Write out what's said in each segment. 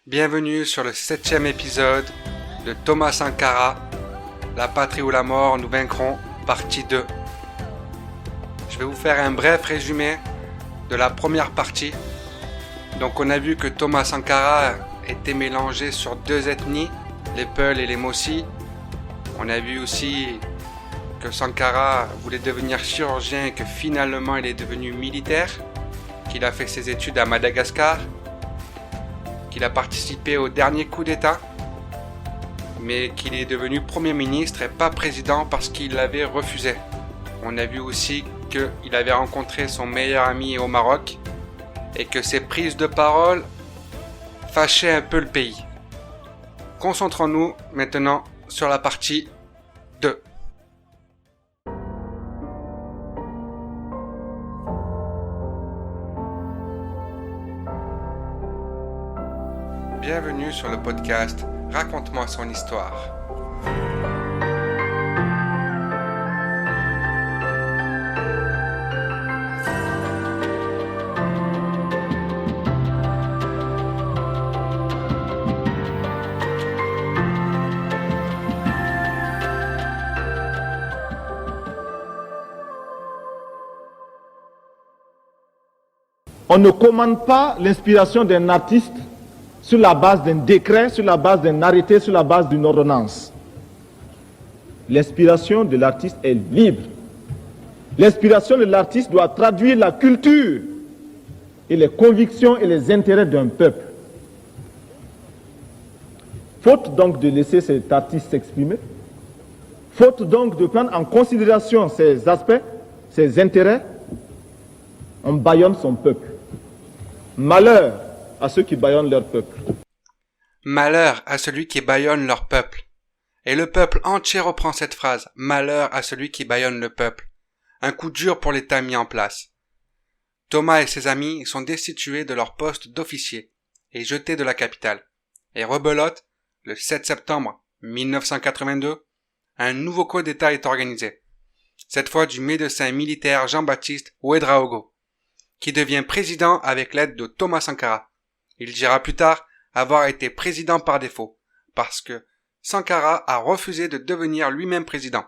Bienvenue sur le 7e épisode de Thomas Sankara, La patrie ou la mort, nous vaincrons, partie 2. Je vais vous faire un bref résumé de la première partie. Donc on a vu que Thomas Sankara était mélangé sur deux ethnies, les Peuls et les Mossi. On a vu aussi que Sankara voulait devenir chirurgien et que finalement il est devenu militaire, qu'il a fait ses études à Madagascar, qu'il a participé au dernier coup d'État, mais qu'il est devenu Premier ministre et pas président parce qu'il l'avait refusé. On a vu aussi qu'il avait rencontré son meilleur ami au Maroc et que ses prises de parole fâchaient un peu le pays. Concentrons-nous maintenant sur la partie 2. Bienvenue sur le podcast Raconte-moi son histoire. On ne commande pas l'inspiration d'un artiste sur la base d'un décret, sur la base d'un arrêté, sur la base d'une ordonnance. L'inspiration de l'artiste est libre. L'inspiration de l'artiste doit traduire la culture et les convictions et les intérêts d'un peuple. Faute donc de laisser cet artiste s'exprimer, faute donc de prendre en considération ses aspects, ses intérêts, on bâillonne son peuple. Malheur à ceux qui bâillonnent leur peuple. Malheur à celui qui bâillonne leur peuple. Et le peuple entier reprend cette phrase. Malheur à celui qui bâillonne le peuple. Un coup dur pour l'État mis en place. Thomas et ses amis sont destitués de leur poste d'officier et jetés de la capitale. Et rebelote, le 7 septembre 1982, un nouveau coup d'État est organisé. Cette fois du médecin militaire Jean-Baptiste Ouédraogo, qui devient président avec l'aide de Thomas Sankara. Il dira plus tard avoir été président par défaut, parce que Sankara a refusé de devenir lui-même président.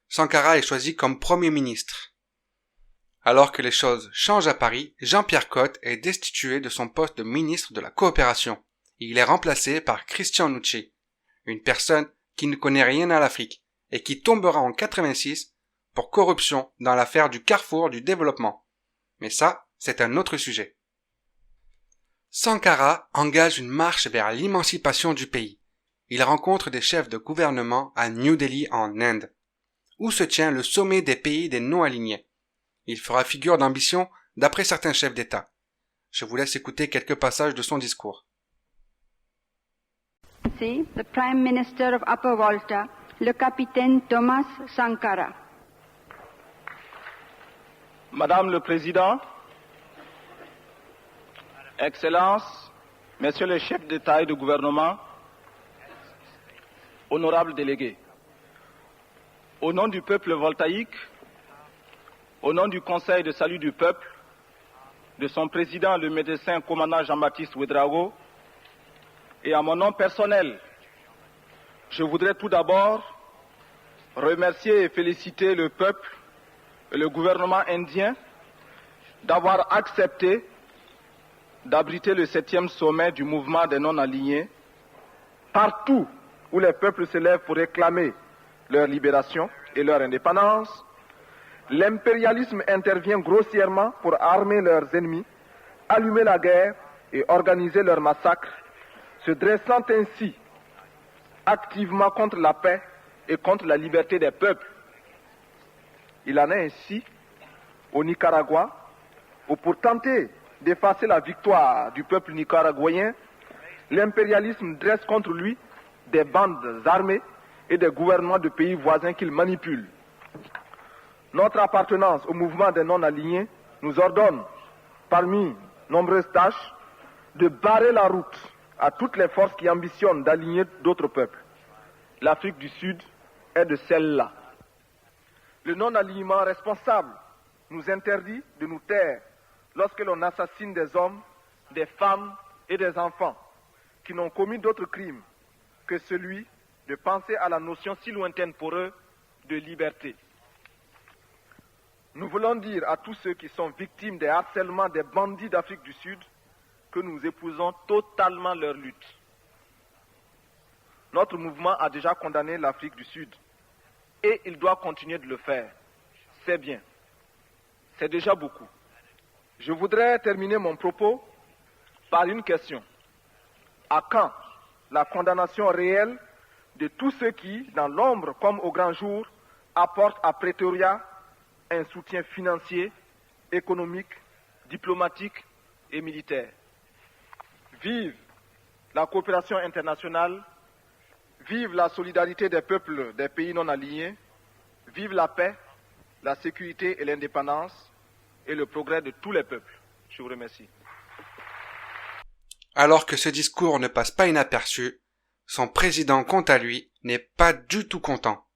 Sankara est choisi comme Premier ministre. Alors que les choses changent à Paris, Jean-Pierre Cot est destitué de son poste de ministre de la coopération. Il est remplacé par Christian Nucci, une personne qui ne connaît rien à l'Afrique et qui tombera en 86 pour corruption dans l'affaire du Carrefour du développement. Mais ça, c'est un autre sujet. Sankara engage une marche vers l'émancipation du pays. Il rencontre des chefs de gouvernement à New Delhi en Inde, où se tient le sommet des pays des non-alignés. Il fera figure d'ambition d'après certains chefs d'État. Je vous laisse écouter quelques passages de son discours. C'est le Prime Minister of Upper Volta, le capitaine Thomas Sankara. Madame le Président, Excellences, Messieurs les chefs d'État et de gouvernement, honorables délégués, au nom du peuple voltaïque, au nom du Conseil de salut du peuple, de son président, le médecin commandant Jean-Baptiste Ouédraogo, et à mon nom personnel, je voudrais tout d'abord remercier et féliciter le peuple et le gouvernement indien d'avoir accepté d'abriter le 7e sommet du mouvement des non-alignés, partout où les peuples se lèvent pour réclamer leur libération et leur indépendance. L'impérialisme intervient grossièrement pour armer leurs ennemis, allumer la guerre et organiser leur massacre, se dressant ainsi activement contre la paix et contre la liberté des peuples. Il en est ainsi au Nicaragua, où pour tenter d'effacer la victoire du peuple nicaraguayen, l'impérialisme dresse contre lui des bandes armées et des gouvernements de pays voisins qu'il manipule. Notre appartenance au mouvement des non-alignés nous ordonne, parmi nombreuses tâches, de barrer la route à toutes les forces qui ambitionnent d'aligner d'autres peuples. L'Afrique du Sud est de celles-là. Le non-alignement responsable nous interdit de nous taire lorsque l'on assassine des hommes, des femmes et des enfants qui n'ont commis d'autres crimes que celui de penser à la notion si lointaine pour eux de liberté. Nous voulons dire à tous ceux qui sont victimes des harcèlements des bandits d'Afrique du Sud que nous épousons totalement leur lutte. Notre mouvement a déjà condamné l'Afrique du Sud et il doit continuer de le faire. C'est bien. C'est déjà beaucoup. Je voudrais terminer mon propos par une question. À quand la condamnation réelle de tous ceux qui, dans l'ombre comme au grand jour, apportent à Pretoria un soutien financier, économique, diplomatique et militaire? Vive la coopération internationale, vive la solidarité des peuples des pays non alignés, vive la paix, la sécurité et l'indépendance et le progrès de tous les peuples. Je vous remercie. Alors que ce discours ne passe pas inaperçu, son président, quant à lui, n'est pas du tout content.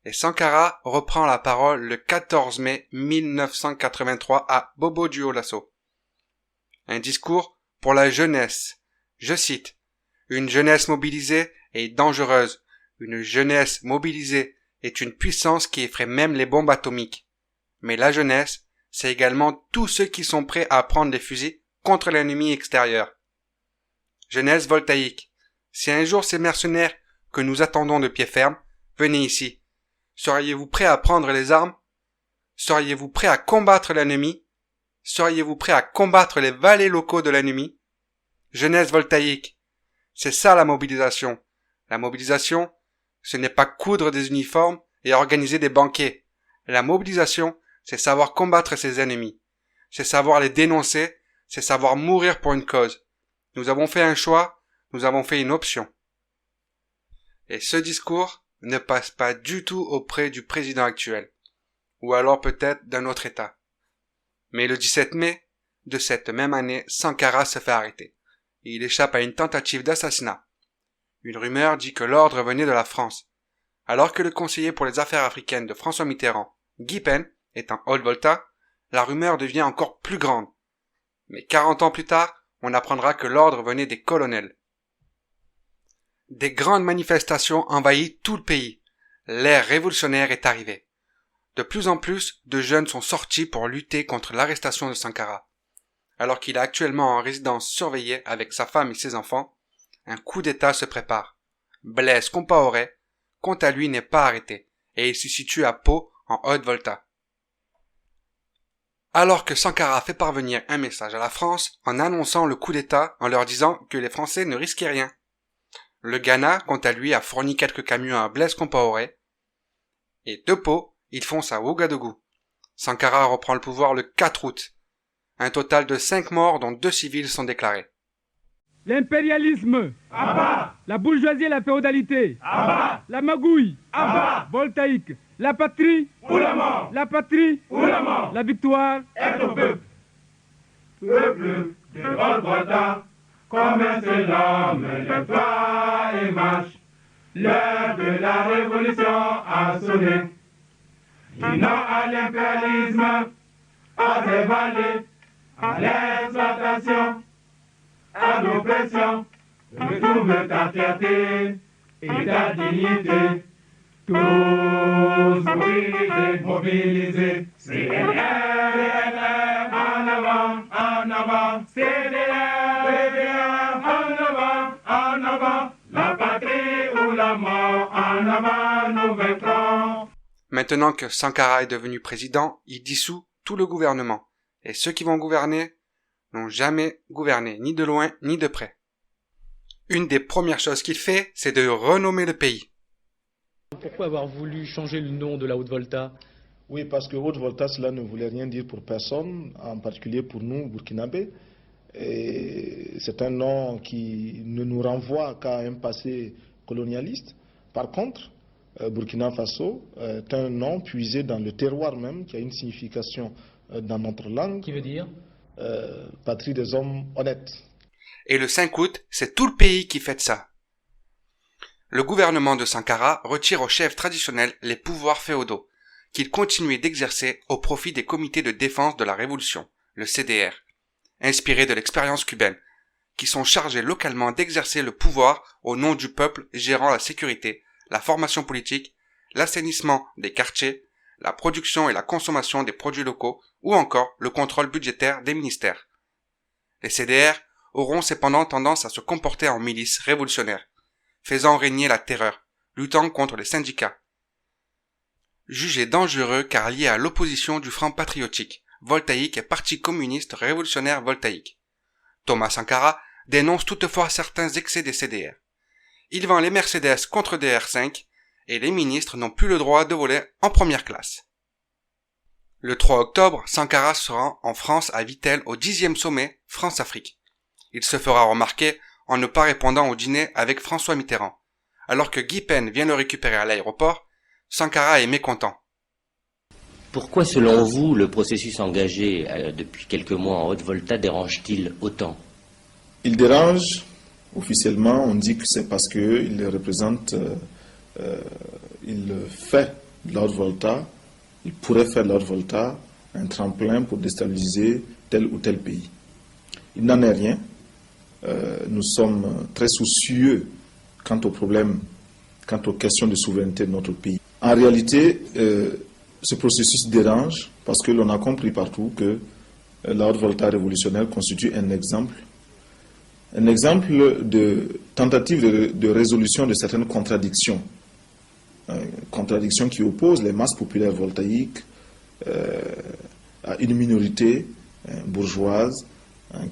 Et Sankara reprend la parole le 14 mai 1983 à Bobo Dioulasso. Un discours pour la jeunesse. Je cite, « Une jeunesse mobilisée est dangereuse. Une jeunesse mobilisée est une puissance qui effraie même les bombes atomiques. Mais la jeunesse, c'est également tous ceux qui sont prêts à prendre les fusils contre l'ennemi extérieur. Jeunesse voltaïque, si un jour ces mercenaires que nous attendons de pied ferme, venez ici. Seriez-vous prêts à prendre les armes? Seriez-vous prêts à combattre l'ennemi? Seriez-vous prêts à combattre les valets locaux de l'ennemi? Jeunesse voltaïque, c'est ça la mobilisation. La mobilisation, ce n'est pas coudre des uniformes et organiser des banquets. La mobilisation, c'est savoir combattre ses ennemis. C'est savoir les dénoncer, c'est savoir mourir pour une cause. Nous avons fait un choix, nous avons fait une option. Et ce discours ne passe pas du tout auprès du président actuel, ou alors peut-être d'un autre État. Mais le 17 mai de cette même année, Sankara se fait arrêter. Et il échappe à une tentative d'assassinat. Une rumeur dit que l'ordre venait de la France, alors que le conseiller pour les affaires africaines de François Mitterrand, Guy Pen, est en Haute-Volta, la rumeur devient encore plus grande. Mais 40 ans plus tard, on apprendra que l'ordre venait des colonels. Des grandes manifestations envahissent tout le pays. L'ère révolutionnaire est arrivée. De plus en plus de jeunes sont sortis pour lutter contre l'arrestation de Sankara. Alors qu'il est actuellement en résidence surveillée avec sa femme et ses enfants, un coup d'État se prépare. Blaise Compaoré, quant à lui, n'est pas arrêté, et il se situe à Pau, en Haute-Volta. Alors que Sankara fait parvenir un message à la France en annonçant le coup d'État en leur disant que les Français ne risquaient rien. Le Ghana, quant à lui, a fourni quelques camions à Blaise Compaoré, et de Pau, il fonce à Ouagadougou. Sankara reprend le pouvoir le 4 août. Un total de 5 morts dont 2 civils sont déclarés. L'impérialisme, Abba. La bourgeoisie et la féodalité, Abba. La magouille, Abba. Voltaïque, la patrie, ou la mort. La patrie, ou la mort. La victoire est au peuple. Peuple de Haute-Volta, comme un seul homme, lève-toi et marche. L'heure de la révolution a sonné. Dis non à l'impérialisme, à ses valets, à l'exploitation, à l'oppression. Retrouve ta fierté et ta dignité. Tous mobilisés, mobilisés. CDR, en avant, CDR, en avant. La patrie ou la mort, en avant, nous vaincrons. Maintenant que Sankara est devenu président, il dissout tout le gouvernement. Et ceux qui vont gouverner n'ont jamais gouverné, ni de loin, ni de près. Une des premières choses qu'il fait, c'est de renommer le pays. Pourquoi avoir voulu changer le nom de la Haute-Volta? Oui, parce que Haute-Volta, cela ne voulait rien dire pour personne, en particulier pour nous, Burkinabés. C'est un nom qui ne nous renvoie qu'à un passé colonialiste. Par contre, Burkina Faso est un nom puisé dans le terroir même, qui a une signification dans notre langue. Qui veut dire patrie des hommes honnêtes. Et le 5 août, c'est tout le pays qui fête ça. Le gouvernement de Sankara retire aux chefs traditionnels les pouvoirs féodaux, qu'ils continuaient d'exercer au profit des comités de défense de la Révolution, le CDR, inspiré de l'expérience cubaine, qui sont chargés localement d'exercer le pouvoir au nom du peuple, gérant la sécurité, la formation politique, l'assainissement des quartiers, la production et la consommation des produits locaux ou encore le contrôle budgétaire des ministères. Les CDR auront cependant tendance à se comporter en milices révolutionnaires, faisant régner la terreur, luttant contre les syndicats. Jugés dangereux car liés à l'opposition du Front patriotique, voltaïque et Parti communiste révolutionnaire voltaïque. Thomas Sankara dénonce toutefois certains excès des CDR. Il vend les Mercedes contre des R5 et les ministres n'ont plus le droit de voler en première classe. Le 3 octobre, Sankara se rend en France à Vittel au 10e sommet France-Afrique. Il se fera remarquer en ne pas répondant au dîner avec François Mitterrand. Alors que Guy Pen vient le récupérer à l'aéroport, Sankara est mécontent. Pourquoi, selon vous, le processus engagé depuis quelques mois en Haute-Volta dérange-t-il autant? Il dérange, officiellement, on dit que c'est parce qu'il représente, il fait de la Haute-Volta, il pourrait faire de la Haute-Volta un tremplin pour déstabiliser tel ou tel pays. Il n'en est rien. Nous sommes très soucieux quant aux problèmes, quant aux questions de souveraineté de notre pays. En réalité, ce processus dérange parce que l'on a compris partout que la Haute-Volta révolutionnaire constitue un exemple de tentative de résolution de certaines contradictions. Contradictions qui opposent les masses populaires voltaïques à une minorité bourgeoise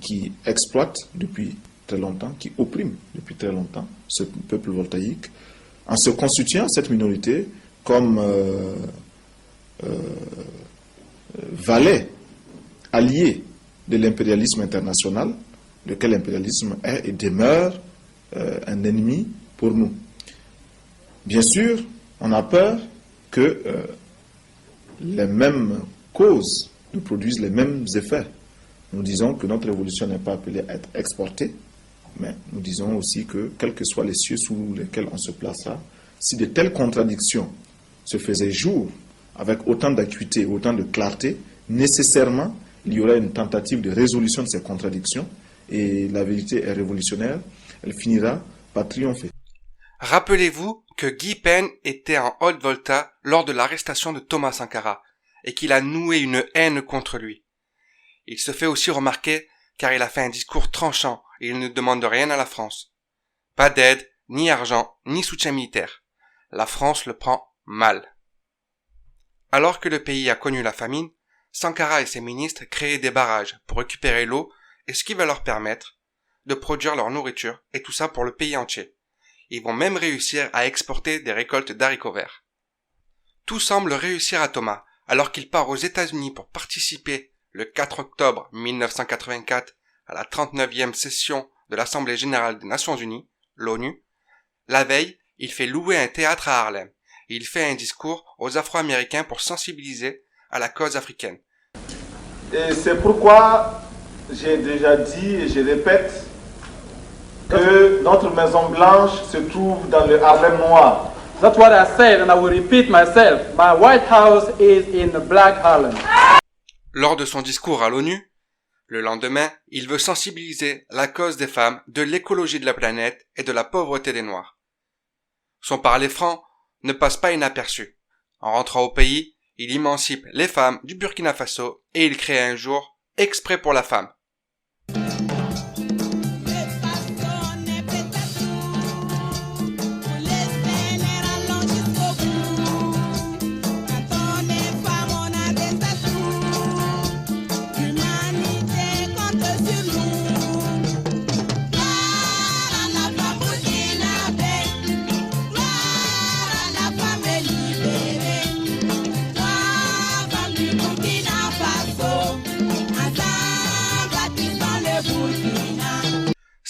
qui exploite depuis très longtemps, qui opprime depuis très longtemps ce peuple voltaïque, en se constituant cette minorité comme valet, allié de l'impérialisme international, lequel l'impérialisme est et demeure un ennemi pour nous. Bien sûr, on a peur que les mêmes causes nous produisent les mêmes effets. Nous disons que notre révolution n'est pas appelée à être exportée, mais nous disons aussi que, quels que soient les cieux sous lesquels on se placera, si de telles contradictions se faisaient jour avec autant d'acuité, autant de clarté, nécessairement, il y aurait une tentative de résolution de ces contradictions et la vérité est révolutionnaire, elle finira par triompher. Rappelez-vous que Guy Pen était en Haute-Volta lors de l'arrestation de Thomas Sankara et qu'il a noué une haine contre lui. Il se fait aussi remarquer car il a fait un discours tranchant et il ne demande rien à la France. Pas d'aide, ni argent, ni soutien militaire. La France le prend mal. Alors que le pays a connu la famine, Sankara et ses ministres créaient des barrages pour récupérer l'eau et ce qui va leur permettre de produire leur nourriture et tout ça pour le pays entier. Ils vont même réussir à exporter des récoltes d'haricots verts. Tout semble réussir à Thomas alors qu'il part aux États-Unis pour participer le 4 octobre 1984 à la 39e session de l'Assemblée générale des Nations Unies, l'ONU. La veille, il fait louer un théâtre à Harlem. Il fait un discours aux Afro-Américains pour sensibiliser à la cause africaine. Et c'est pourquoi j'ai déjà dit et je répète que notre Maison Blanche se trouve dans le Harlem noir. That's what I said and I will repeat myself. My White House is in the Black Harlem. Lors de son discours à l'ONU, le lendemain, il veut sensibiliser la cause des femmes, de l'écologie de la planète et de la pauvreté des Noirs. Son parler franc ne passe pas inaperçu. En rentrant au pays, il émancipe les femmes du Burkina Faso et il crée un jour exprès pour la femme.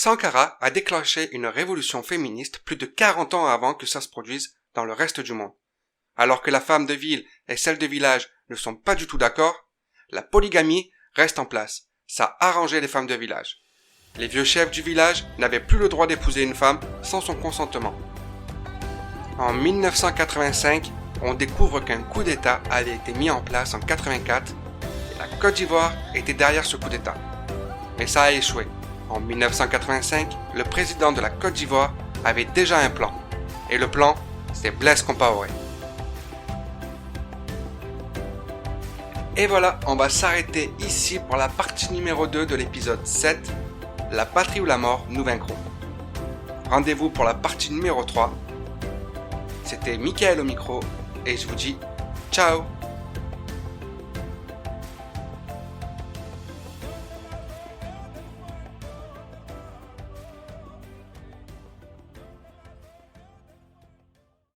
Sankara a déclenché une révolution féministe plus de 40 ans avant que ça se produise dans le reste du monde. Alors que la femme de ville et celle de village ne sont pas du tout d'accord, la polygamie reste en place. Ça a arrangé les femmes de village. Les vieux chefs du village n'avaient plus le droit d'épouser une femme sans son consentement. En 1985, on découvre qu'un coup d'État avait été mis en place en 84 et la Côte d'Ivoire était derrière ce coup d'État. Mais ça a échoué. En 1985, le président de la Côte d'Ivoire avait déjà un plan. Et le plan, c'est Blaise Compaoré. Et voilà, on va s'arrêter ici pour la partie numéro 2 de l'épisode 7, La patrie ou la mort, nous vaincrons. Rendez-vous pour la partie numéro 3. C'était Mickaël au micro et je vous dis ciao.